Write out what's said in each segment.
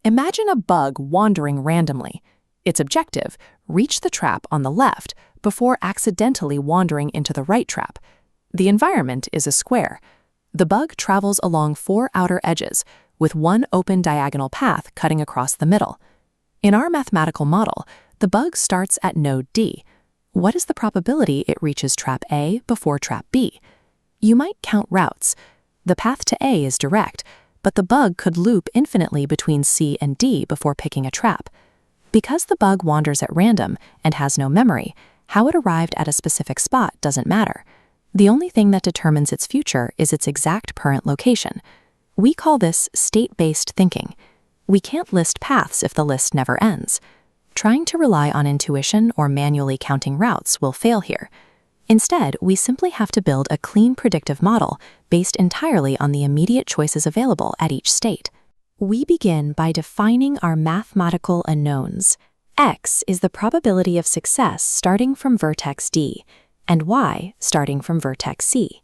Imagine a bug wandering randomly. Its objective, reach the trap on the left before accidentally wandering into the right trap. The environment is a square. The bug travels along 4 outer edges, with one open diagonal path cutting across the middle. In our mathematical model, the bug starts at node D. What is the probability it reaches trap A before trap B? You might count routes. The path to A is direct, but the bug could loop infinitely between C and D before picking a trap. Because the bug wanders at random and has no memory, how it arrived at a specific spot doesn't matter. The only thing that determines its future is its exact current location. We call this state-based thinking. We can't list paths if the list never ends. Trying to rely on intuition or manually counting routes will fail here. Instead, we simply have to build a clean predictive model based entirely on the immediate choices available at each state. We begin by defining our mathematical unknowns. X is the probability of success starting from vertex D, and Y starting from vertex C.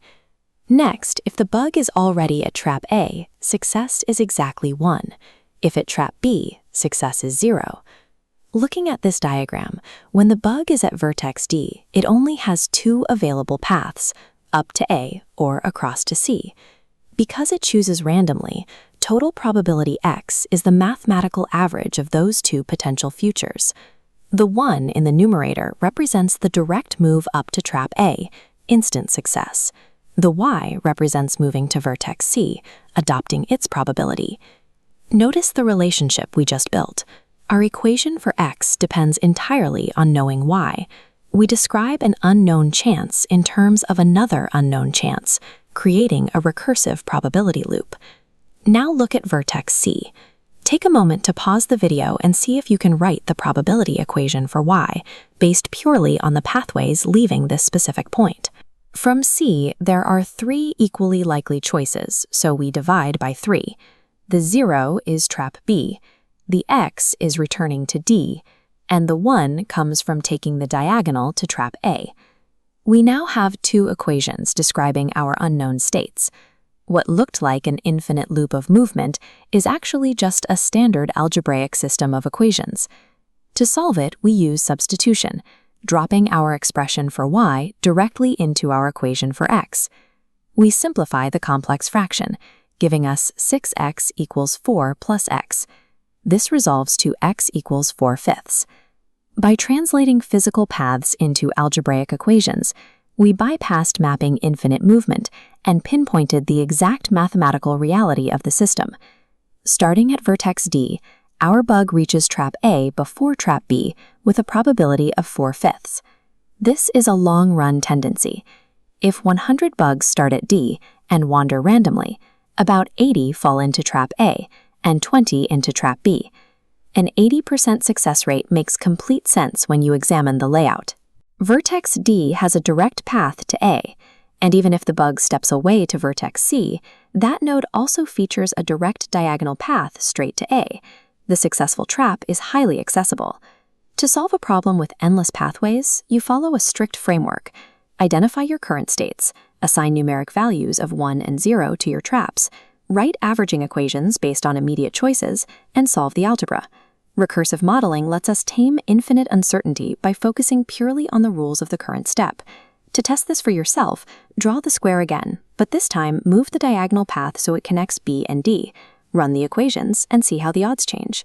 Next, if the bug is already at trap A, success is exactly 1. If at trap B, success is 0. Looking at this diagram, when the bug is at vertex D, it only has 2 available paths, up to A or across to C. Because it chooses randomly, total probability X is the mathematical average of those 2 potential futures. The 1 in the numerator represents the direct move up to trap A, instant success. The Y represents moving to vertex C, adopting its probability. Notice the relationship we just built. Our equation for X depends entirely on knowing Y. We describe an unknown chance in terms of another unknown chance, creating a recursive probability loop. Now look at vertex C. Take a moment to pause the video and see if you can write the probability equation for Y, based purely on the pathways leaving this specific point. From C, there are 3 equally likely choices, so we divide by 3. The 0 is trap B, the X is returning to D, and the 1 comes from taking the diagonal to trap A. We now have 2 equations describing our unknown states. What looked like an infinite loop of movement is actually just a standard algebraic system of equations. To solve it, we use substitution, dropping our expression for Y directly into our equation for X. We simplify the complex fraction, giving us 6x equals 4 plus x. This resolves to x equals 4/5. By translating physical paths into algebraic equations, we bypassed mapping infinite movement and pinpointed the exact mathematical reality of the system. Starting at vertex D, our bug reaches trap A before trap B with a probability of 4/5. This is a long-run tendency. If 100 bugs start at D and wander randomly, about 80 fall into trap A and 20 into trap B. An 80% success rate makes complete sense when you examine the layout. Vertex D has a direct path to A, and even if the bug steps away to vertex C, that node also features a direct diagonal path straight to A. The successful trap is highly accessible. To solve a problem with endless pathways, you follow a strict framework. Identify your current states, assign numeric values of 1 and 0 to your traps, write averaging equations based on immediate choices, and solve the algebra. Recursive modeling lets us tame infinite uncertainty by focusing purely on the rules of the current step. To test this for yourself, draw the square again, but this time move the diagonal path so it connects B and D. Run the equations and see how the odds change.